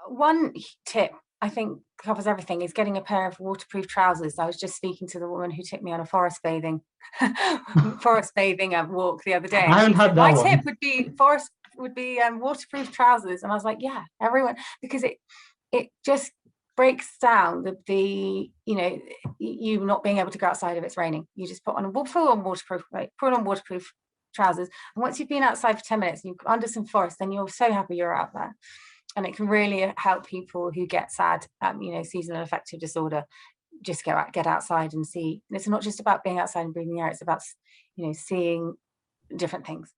one tip I think covers everything is getting a pair of waterproof trousers. I was just speaking to the woman who took me on a forest bathing walk the other day, and I haven't she had said that my one. tip would be waterproof trousers, and I was like, yeah, everyone, because it just breaks down the you not being able to go outside if it's raining. You just put on waterproof trousers, and once you've been outside for 10 minutes and you're under some forest, then you're so happy you're out there. And it can really help people who get SAD, seasonal affective disorder, just get outside and see. And it's not just about being outside and breathing air, it's about seeing different things.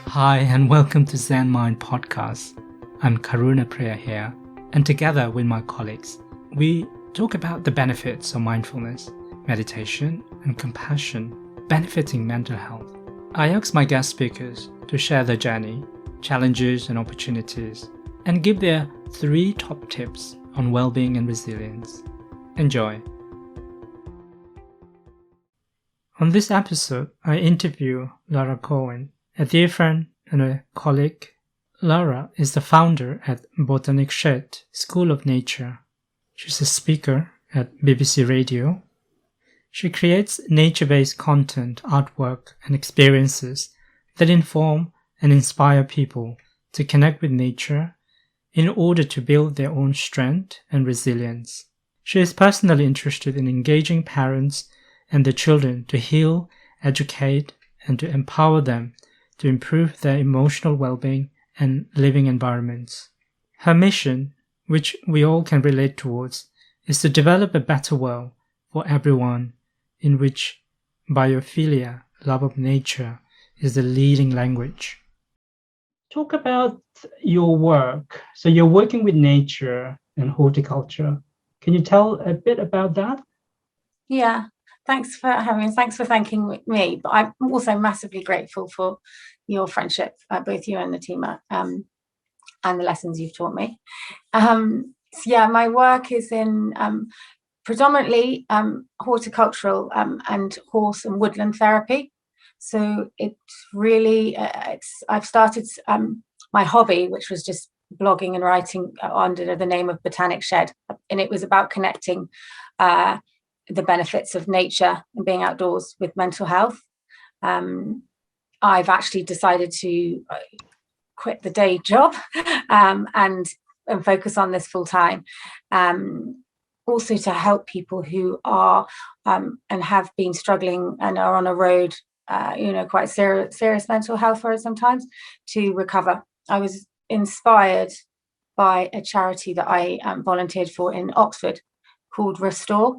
Hi, and welcome to Zenmind podcast. I'm Karuna Priya here, and together with my colleagues, we talk about the benefits of mindfulness, meditation, and compassion benefiting mental health. I ask my guest speakers to share their journey, challenges and opportunities, and give their 3 top tips on well-being and resilience. Enjoy. On this episode, I interview Lara Cowan, a dear friend and a colleague. Lara is the founder at Botanic School of Nature. She's a speaker at BBC Radio. She creates nature-based content, artwork, and experiences that inform and inspire people to connect with nature in order to build their own strength and resilience. She is personally interested in engaging parents and their children to heal, educate, and to empower them to improve their emotional well-being and living environments. Her mission, which we all can relate towards, is to develop a better world for everyone in which biophilia, love of nature, is the leading language. Talk about your work. So you're working with nature and horticulture. Can you tell a bit about that? Yeah, thanks for thanking me. But I'm also massively grateful for your friendship, both you and Natima, and the lessons you've taught me. My work is in predominantly horticultural and horse and woodland therapy. So it's really, I've started my hobby, which was just blogging and writing under the name of Botanic, and it was about connecting the benefits of nature and being outdoors with mental health. I've actually decided to quit the day job and focus on this full time. Also to help people who are and have been struggling and are on a road, quite serious mental health road sometimes, to recover. I was inspired by a charity that I volunteered for in Oxford called Restore.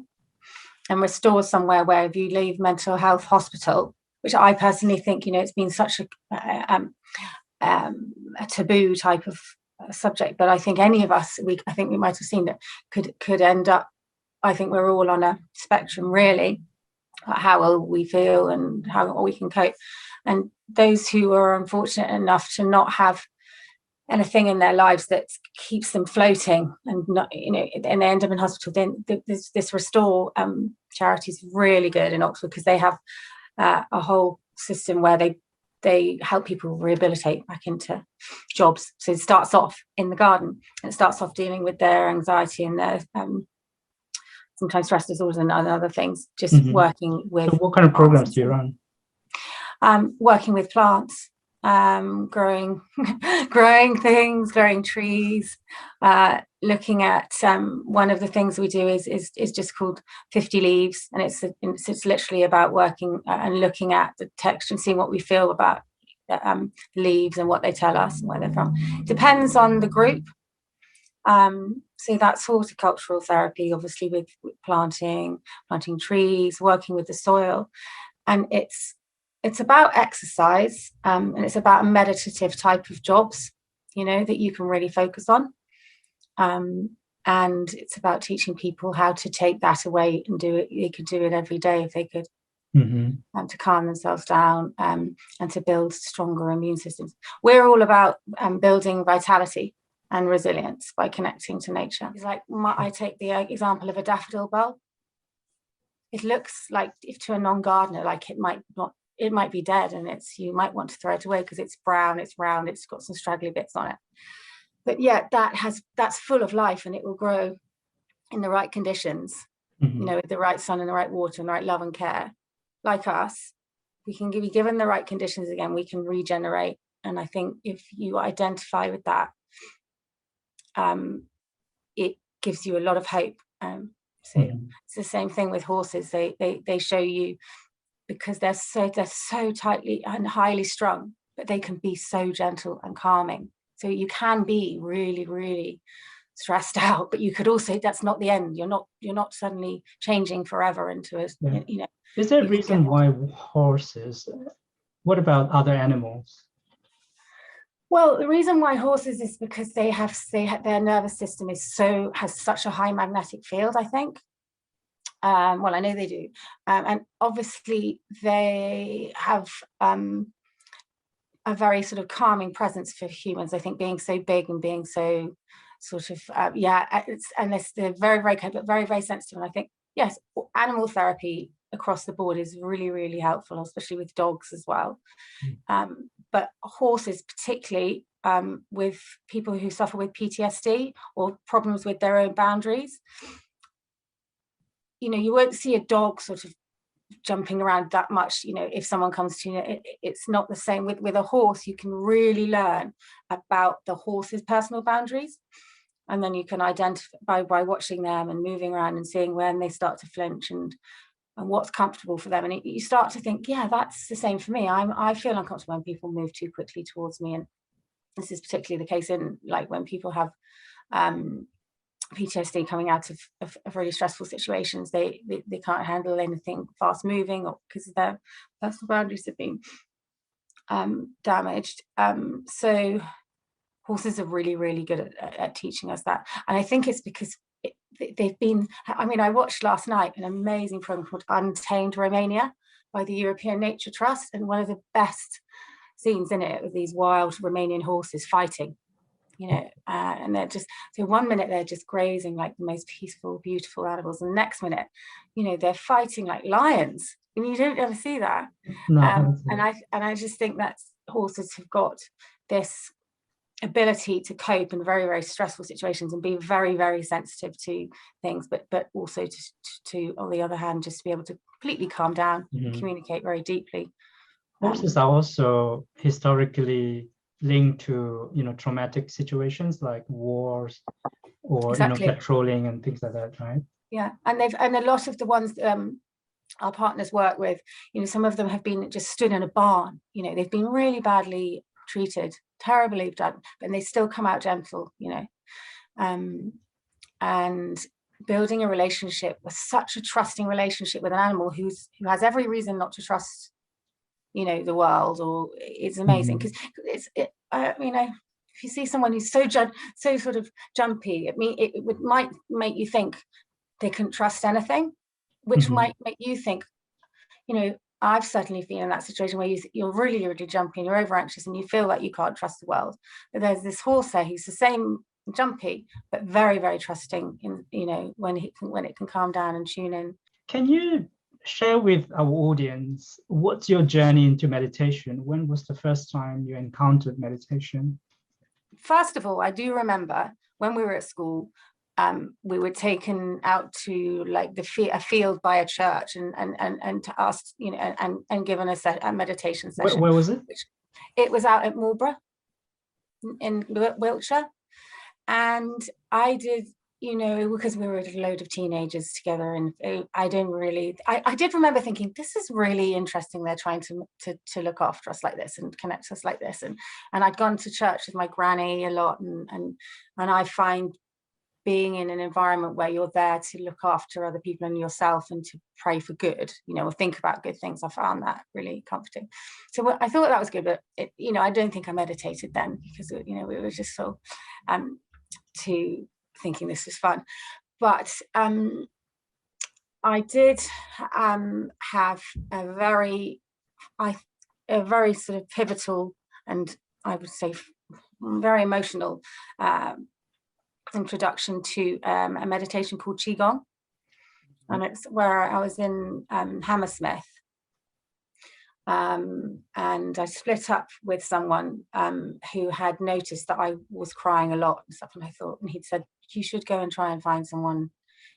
And Restore is somewhere where if you leave mental health hospital, which I personally think, it's been such a taboo type of subject, but I think any of us, I think we might have seen that could end up, I think we're all on a spectrum really, how well we feel and how we can cope. And those who are unfortunate enough to not have anything in their lives that keeps them floating and not, and they end up in hospital, then this Restore charity is really good in Oxford, because they have a whole system where they help people rehabilitate back into jobs. So it starts off in the garden, and it starts off dealing with their anxiety and their sometimes stress disorders and other things, just working with. So what kind of programs do you run? Working with plants, growing things, growing trees, looking at one of the things we do is just called 50 Leaves, and it's literally about working and looking at the texture and seeing what we feel about leaves and what they tell us and where they're from. Depends on the group. So that's horticultural therapy, obviously with planting trees, working with the soil, and it's about exercise, and it's about a meditative type of jobs, that you can really focus on. And it's about teaching people how to take that away and do it. They could do it every day if they could, to calm themselves down, and to build stronger immune systems. We're all about building vitality and resilience by connecting to nature. It's like I take the example of a daffodil bulb. It looks like, if to a non-gardener, like it might not it might be dead, and you might want to throw it away because it's brown, it's round, it's got some straggly bits on it. But yeah, that's full of life, and it will grow in the right conditions, with the right sun and the right water and the right love and care. Like us, we can be given the right conditions again, we can regenerate. And I think if you identify with that, it gives you a lot of hope. So it's the same thing with horses. They show you, because they're so tightly and highly strung, but they can be so gentle and calming. So you can be really, really stressed out, but you could also, that's not the end. You're not suddenly changing forever into a, Is there a reason why horses, what about other animals? Well, the reason why horses is because their nervous system has such a high magnetic field, I think. Well, I know they do. And obviously they have a very sort of calming presence for humans. I think being so big and being so sort of, they're very, very kind, but very, very sensitive. And I think, yes, animal therapy across the board is really, really helpful, especially with dogs as well. But horses, particularly with people who suffer with PTSD or problems with their own boundaries, you won't see a dog sort of jumping around that much. If someone comes to you, it's not the same with a horse. You can really learn about the horse's personal boundaries, and then you can identify by watching them and moving around and seeing when they start to flinch and what's comfortable for them. And you start to think, yeah, that's the same for me. I feel uncomfortable when people move too quickly towards me, and this is particularly the case in like when people have PTSD coming out of really stressful situations. They can't handle anything fast moving, or because their personal boundaries have been damaged. So horses are really, really good at teaching us that. And I think it's because they've been, I watched last night an amazing program called Untamed Romania by the European Nature Trust, and one of the best scenes in it with these wild Romanian horses fighting. And they're just, so 1 minute they're just grazing like the most peaceful, beautiful animals, and the next minute, they're fighting like lions. I mean, you don't ever see that. No, and I just think that horses have got this ability to cope in very, very stressful situations and be very, very sensitive to things, but also to on the other hand, just to be able to completely calm down, communicate very deeply. Horses are also historically linked to traumatic situations like wars or Exactly. patrolling and things like that, right? Yeah, and a lot of the ones our partners work with, some of them have been just stood in a barn. They've been really badly treated, terribly done, but they still come out gentle. And building a relationship with such a trusting relationship with an animal who has every reason not to trust the world, or it's amazing because if you see someone who's so sort of jumpy, it might make you think they couldn't trust anything, which might make you think, I've certainly been in that situation where you're really, really jumpy and you're over anxious and you feel like you can't trust the world. But there's this horse there who's the same jumpy, but very, very trusting in, when it can calm down and tune in. Can you share with our audience, what's your journey into meditation? When was the first time you encountered meditation? First of all, I do remember when we were at school, we were taken out to like a field by a church and to ask, and given a meditation session. Where was it? It was out at Marlborough in Wiltshire. And I did, because we were a load of teenagers together, and I did remember thinking, this is really interesting. They're trying to look after us like this and connect us like this. And I'd gone to church with my granny a lot, and I find being in an environment where you're there to look after other people and yourself and to pray for good, or think about good things, I found that really comforting. So I thought that was good, but I don't think I meditated then, because we were just so to thinking this was fun. But I did have a very sort of pivotal, and I would say very emotional introduction to a meditation called Qigong, and it's where I was in Hammersmith, And I split up with someone who had noticed that I was crying a lot and stuff. And I thought, and he'd said, you should go and try and find someone.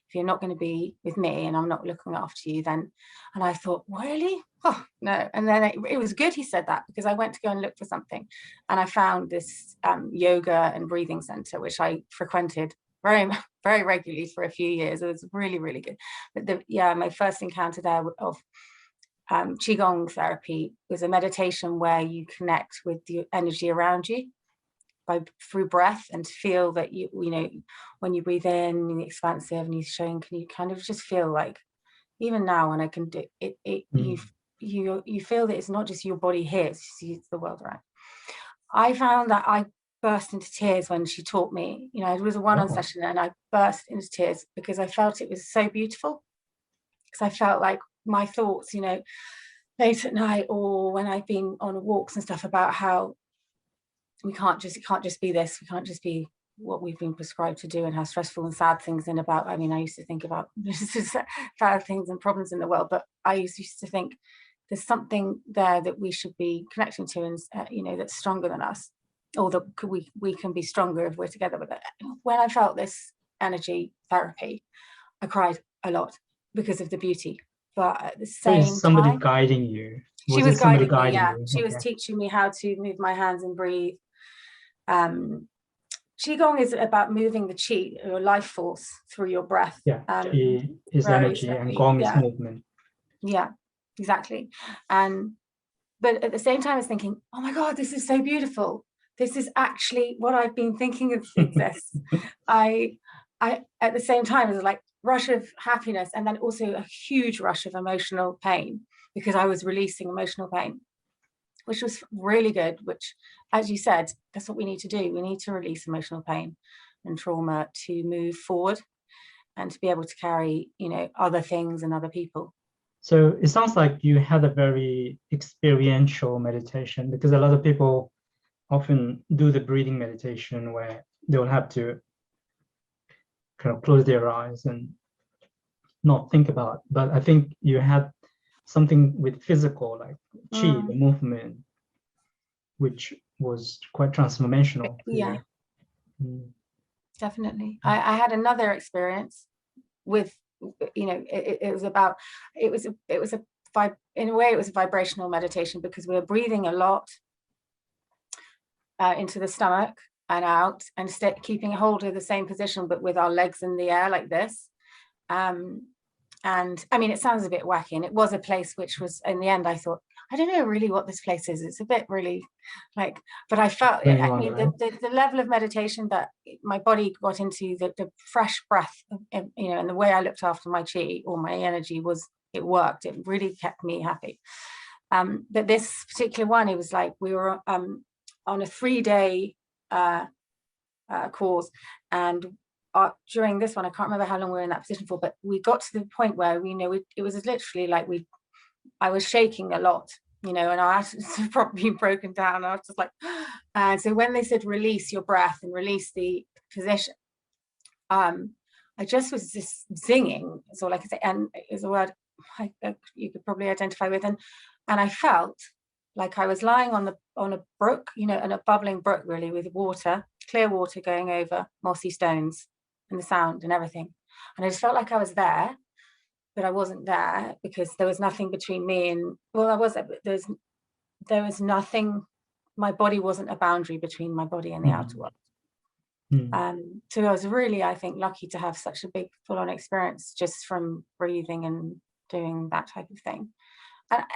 If you're not going to be with me and I'm not looking after you, then. And I thought, really? Oh, no. And then it was good he said that, because I went to go and look for something. And I found this yoga and breathing center, which I frequented very, very regularly for a few years. It was really, really good. But my first encounter there of Qigong therapy was a meditation where you connect with the energy around you through breath, and feel that you know, when you breathe in, you're expansive and you're showing, can you kind of just feel like, even now when I can do it, you feel that it's not just your body here, it's the world around. I found that I burst into tears when she taught me. You know, it was a one-on session, and I burst into tears because I felt it was so beautiful. Because I felt like my thoughts, you know, late at night or when I've been on walks and stuff, about how it can't just be this, we can't just be what we've been prescribed to do, and how stressful and sad things, and about, I mean, I used to think about sad things and problems in the world, but I used to think there's something there that we should be connecting to, and you know, that's stronger than us, or that we can be stronger if we're together with it. When I felt this energy therapy, I cried a lot because of the beauty, but at the same time, somebody guiding you. She was guiding me, yeah. She was teaching me how to move my hands and breathe. Qigong is about moving the qi, or life force, through your breath. Yeah, qi is energy and gong is movement. Yeah, exactly. But at the same time, I was thinking, oh my God, this is so beautiful. This is actually what I've been thinking of exists. I at the same time, it was like rush of happiness, and then also a huge rush of emotional pain, because I was releasing emotional pain, which was really good, which, as you said, that's what we need to do. We need to release emotional pain and trauma to move forward and to be able to carry, you know, other things and other people. So it sounds like you had a very experiential meditation, because a lot of people often do the breathing meditation where they'll have to kind of close their eyes and not think about. But I think you had something with physical, like qi, the movement, which was quite transformational. Yeah, definitely. I had another experience with, you know, it was in a way it was a vibrational meditation, because we were breathing a lot into the stomach and out, and keeping a hold of the same position, but with our legs in the air like this. And I mean, it sounds a bit wacky, and it was a place which was, in the end, I thought, I don't know really what this place is. It's a bit really like, but I felt, I mean, the level of meditation that my body got into, the fresh breath, you know, and the way I looked after my qi or my energy it worked. It really kept me happy. But this particular one, it was like we were on a 3-day course, and during this one, I can't remember how long we were in that position for, but we got to the point where it was literally like I was shaking a lot, you know, and I had probably broken down. I was just like, and so when they said release your breath and release the position, I just was just zinging. That's all I could say, and it's a word you could probably identify with, and I felt like I was lying on a brook, you know, and a bubbling brook, really, with water, clear water going over mossy stones, and the sound and everything. And I just felt like I was there, but I wasn't there, because there was nothing between me and, well, I was there, but there was nothing. My body wasn't a boundary between my body and the outer world. So I was really, I think, lucky to have such a big full-on experience just from breathing and doing that type of thing.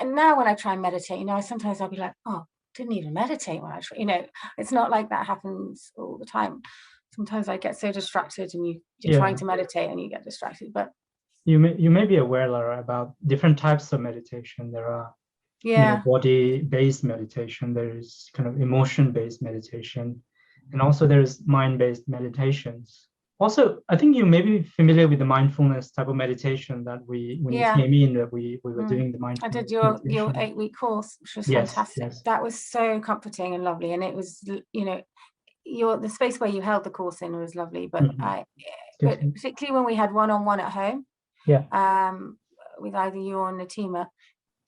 And now when I try and meditate, you know, sometimes I'll be like, oh, didn't even meditate when I try, you know, it's not like that happens all the time. Sometimes I get so distracted, and you're trying to meditate and you get distracted. But you may be aware, Lara, about different types of meditation. There are body-based meditation, there is kind of emotion-based meditation, and also there's mind-based meditations. Also, I think you may be familiar with the mindfulness type of meditation that when you came in, that we were doing the mindfulness. I did your 8-week course, which was fantastic. Yes. That was so comforting and lovely, and it was, you know, the space where you held the course in was lovely, but but particularly when we had one-on-one at home, with either you or Natima,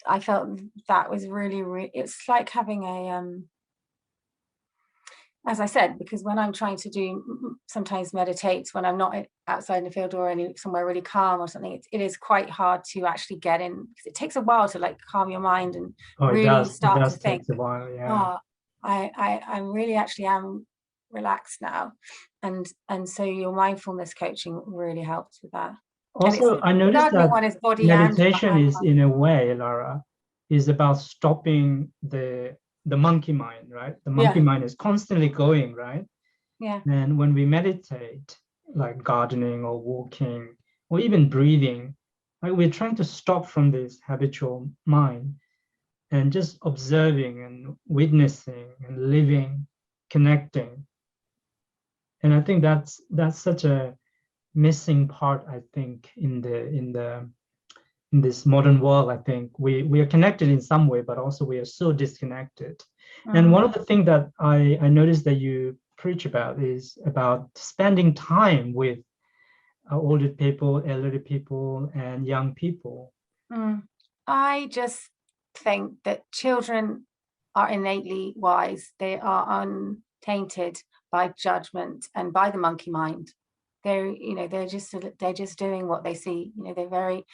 I felt that was really, it's like having a, as I said, because when I'm trying to do sometimes meditate, when I'm not outside in the field or somewhere really calm or something, it is quite hard to actually get in, because it takes a while to like calm your mind and really start to think. It does take a while, yeah. Oh, I really actually am relaxed now, and so your mindfulness coaching really helps with that. Also, I noticed that one is body meditation and is, in a way, Lara, is about stopping the monkey mind, right? The monkey mind is constantly going, right? Yeah. And when we meditate, like gardening or walking or even breathing, like we're trying to stop from this habitual mind and just observing and witnessing and living, connecting. And I think that's such a missing part, I think, in this modern world. I think we are connected in some way, but also we are so disconnected. And one of the things that I noticed that you preach about is about spending time with older people, elderly people, and young people. I just think that children are innately wise. They are untainted by judgment and by the monkey mind. They're just doing what they see. They're very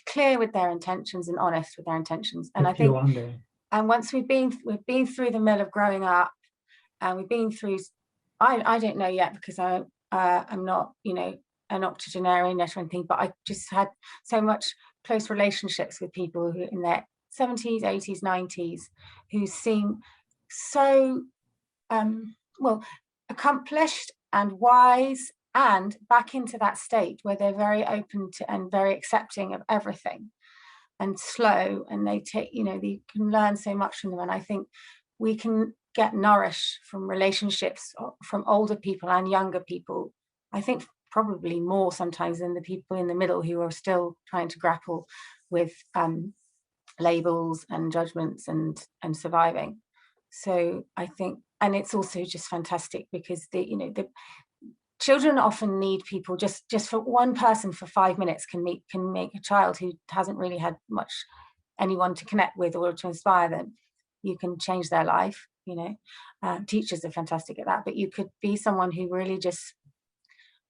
clear with their intentions and honest with their intentions. And I think, and once we've been through the mill of growing up, and we've been through, I don't know yet, because I'm not, an octogenarian yet or anything, but I just had so much close relationships with people who in their 70s, 80s, 90s, who seem so accomplished and wise, and back into that state where they're very open to and very accepting of everything, and slow, and they take, you can learn so much from them. And I think we can get nourished from relationships from older people and younger people. I think probably more sometimes than the people in the middle who are still trying to grapple with labels and judgments and surviving. So I think, and it's also just fantastic because the children often need people, just for one person for 5 minutes can make a child who hasn't really had much anyone to connect with or to inspire them. You can change their life. Teachers are fantastic at that, but you could be someone who really just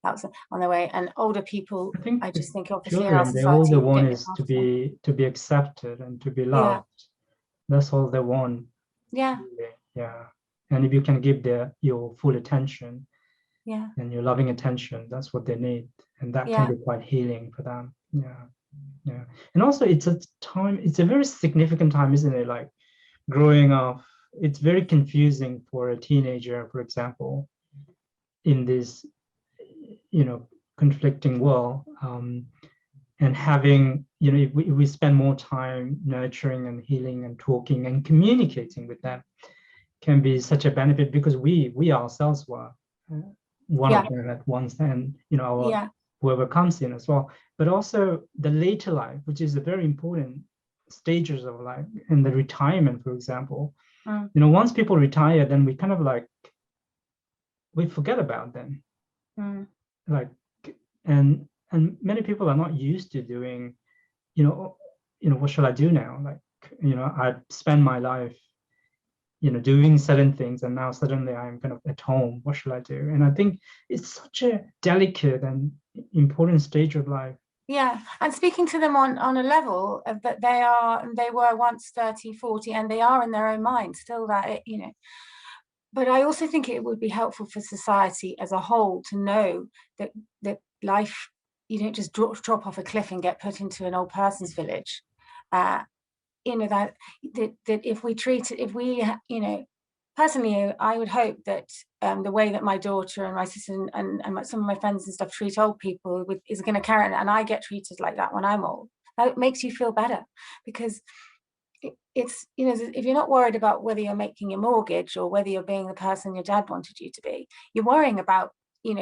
that's on their way. And older people, I just think obviously children, in our society, all they want is to be accepted and to be loved. That's all they want. Yeah. Yeah. And if you can give your full attention, yeah, and your loving attention, that's what they need, and that can be quite healing for them. Yeah. And also, it's a very significant time, isn't it? Like growing up, it's very confusing for a teenager, for example, in this conflicting world, and having, if we spend more time nurturing and healing and talking and communicating with them, can be such a benefit, because we ourselves were one of them at once, and whoever comes in as well. But also the later life, which is a very important stages of life, in the retirement, for example. Once people retire, then we kind of like we forget about them. Like, and many people are not used to doing, what shall I do now? Like, I spend my life doing certain things, and now suddenly I'm kind of at home. What should I do? And I think it's such a delicate and important stage of life. Yeah, and speaking to them on a level that they were once 30, 40, and they are in their own mind still that, But I also think it would be helpful for society as a whole to know that life, you don't just drop off a cliff and get put into an old person's village. That if we treat it, personally, I would hope that the way that my daughter and my sister and some of my friends and stuff treat old people is going to carry on, and I get treated like that when I'm old. That makes you feel better, because it's, if you're not worried about whether you're making your mortgage or whether you're being the person your dad wanted you to be, you're worrying about,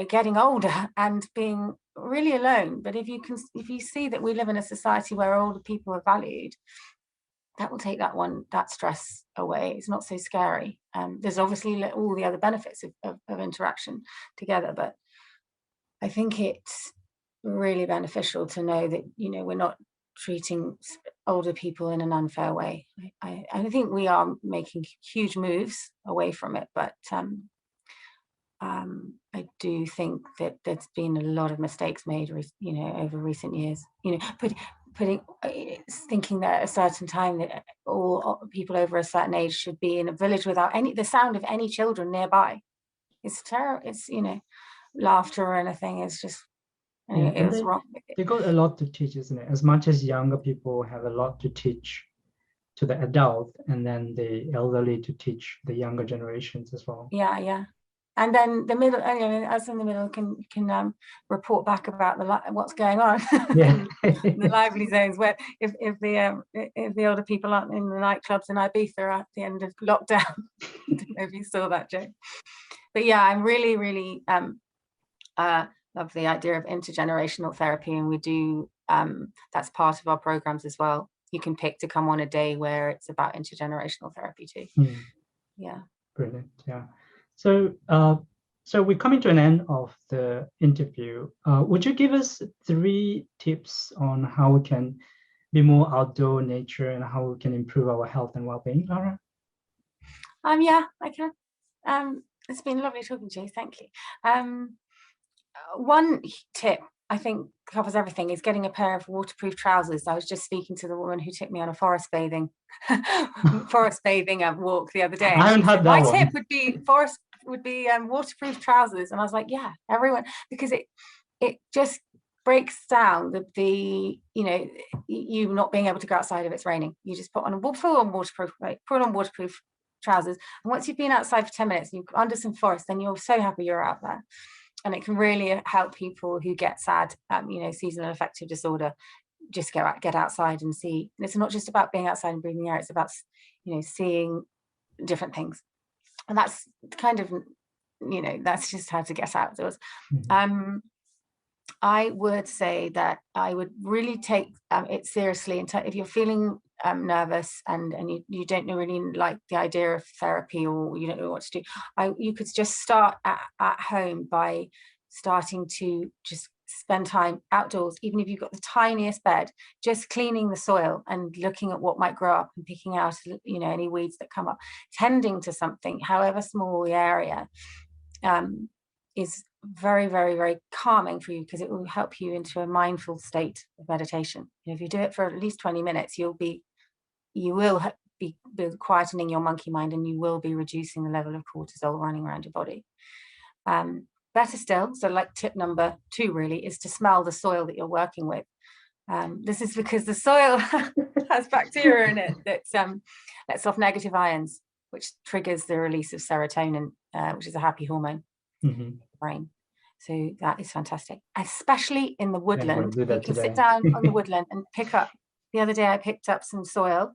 getting older and being really alone. But if you see that we live in a society where older people are valued, that will take that stress away. It's not so scary. There's obviously all the other benefits of interaction together, but I think it's really beneficial to know that, we're not treating older people in an unfair way. I think we are making huge moves away from it, but I do think that there's been a lot of mistakes made, over recent years. Thinking that at a certain time that all people over a certain age should be in a village without the sound of any children nearby. It's terrible. It's laughter or anything. It's just it was wrong. They got a lot to teach, isn't it? As much as younger people have a lot to teach to the adult, and then the elderly to teach the younger generations as well. Yeah. And then the middle, us in the middle can report back about what's going on. Yeah. The lively zones where if the older people aren't in the nightclubs in Ibiza at the end of lockdown. I don't know if you saw that, Joe. But yeah, I'm really, really love the idea of intergenerational therapy, and we do that's part of our programs as well. You can pick to come on a day where it's about intergenerational therapy too. Yeah. Brilliant. Yeah. So we're coming to an end of the interview. Would you give us 3 tips on how we can be more outdoor nature and how we can improve our health and well-being, Lara? Yeah, I can. It's been lovely talking to you. Thank you. One tip I think covers everything is getting a pair of waterproof trousers. I was just speaking to the woman who took me on a forest bathing walk the other day. I haven't had that My one. tip would be waterproof trousers, and I was like, yeah, everyone, because it just breaks down the you not being able to go outside if it's raining. You just put on waterproof trousers, and once you've been outside for 10 minutes and you're under some forest, then you're so happy you're out there. And it can really help people who get SAD, seasonal affective disorder, just get outside and see. And it's not just about being outside and breathing air, it's about seeing different things. And that's kind of that's just how to get outdoors. I would say that I would really take it seriously if you're feeling nervous and you don't really like the idea of therapy, or you don't know what to do. You could just start at home by starting to just spend time outdoors, even if you've got the tiniest bed, just cleaning the soil and looking at what might grow up and picking out any weeds that come up, tending to something, however small the area, is very, very, very calming for you, because it will help you into a mindful state of meditation. If you do it for at least 20 minutes, you will be quietening your monkey mind, and you will be reducing the level of cortisol running around your body. Better still, so like tip number 2 really is to smell the soil that you're working with. This is because the soil has bacteria in it that lets off negative ions, which triggers the release of serotonin, which is a happy hormone in the brain. So that is fantastic, especially in the woodland. You can sit down on the woodland and pick up. The other day I picked up some soil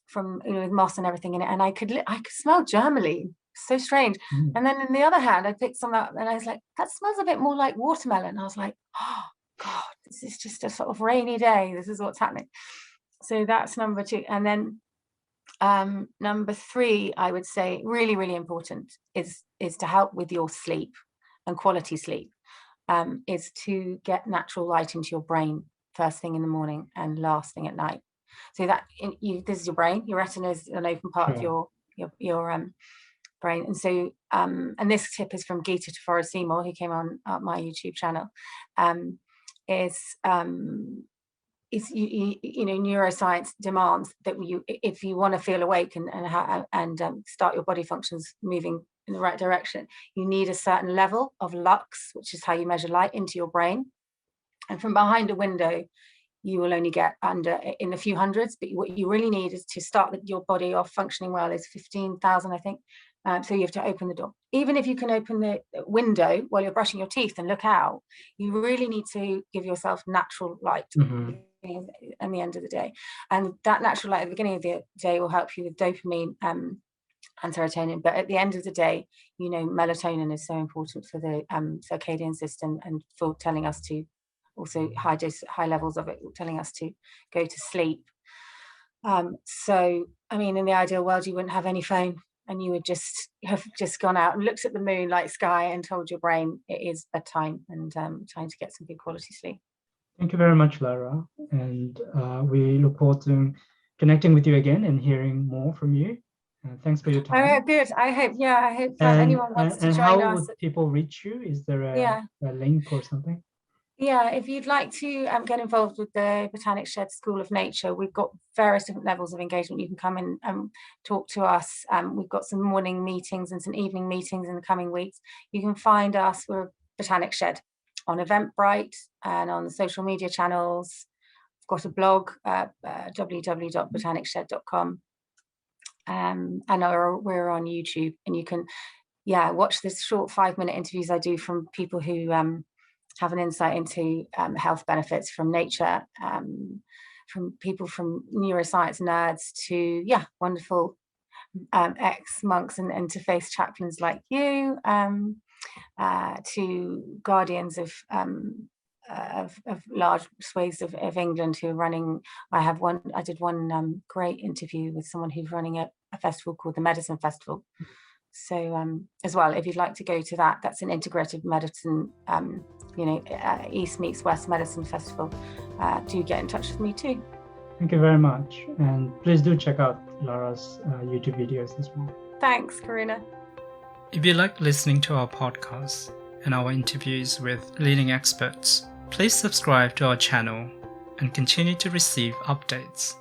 from with moss and everything in it, and I could smell germline. So strange. And then in the other hand, I picked some up, and I was like, that smells a bit more like watermelon. I was like, oh God, this is just a sort of rainy day. This is what's happening. So that's number 2. And then number 3, I would say, really, really important is to help with your sleep and quality sleep, is to get natural light into your brain first thing in the morning and last thing at night. So that this is your brain. Your retina is an open part of your brain. And so and this tip is from Geeta Tafora Seymour, who came on my YouTube channel. Neuroscience demands that if you want to feel awake and start your body functions moving in the right direction, you need a certain level of lux, which is how you measure light, into your brain. And from behind a window, you will only get in a few hundreds, but what you really need is to start your body off functioning well is 15,000, I think. So you have to open the door. Even if you can open the window while you're brushing your teeth and look out, you really need to give yourself natural light at the end of the day. And that natural light at the beginning of the day will help you with dopamine and serotonin. But at the end of the day, melatonin is so important for the circadian system, and for telling us to also high levels of it, telling us to go to sleep. So, I mean, in the ideal world, you wouldn't have any phone, and you would have gone out and looked at the moonlight sky and told your brain it is bedtime and time to get some good quality sleep. Thank you very much, Lara. And we look forward to connecting with you again and hearing more from you. Thanks for your time. Good. I hope And, anyone wants to and join how us. would people reach you? Is there Yeah. a link or something? Yeah, if you'd like to get involved with the Botanic Shed School of Nature, we've got various different levels of engagement. You can come and talk to us. We've got some morning meetings and some evening meetings in the coming weeks. You can find us, we're Botanic Shed, on Eventbrite and on the social media channels. We've got a blog, www.botanicshed.com. And we're on YouTube, and you can watch this short 5-minute interviews I do from people who have an insight into health benefits from nature, from people from neuroscience nerds to wonderful ex-monks and interfaith chaplains like you, to guardians of large swathes of England who are running. I did one great interview with someone who's running a festival called the Medicine Festival. So as well, if you'd like to go to that, that's an integrative medicine, East meets West Medicine Festival. Do get in touch with me too. Thank you very much. And please do check out Lara's YouTube videos as well. Thanks, Karina. If you like listening to our podcast and our interviews with leading experts, please subscribe to our channel and continue to receive updates.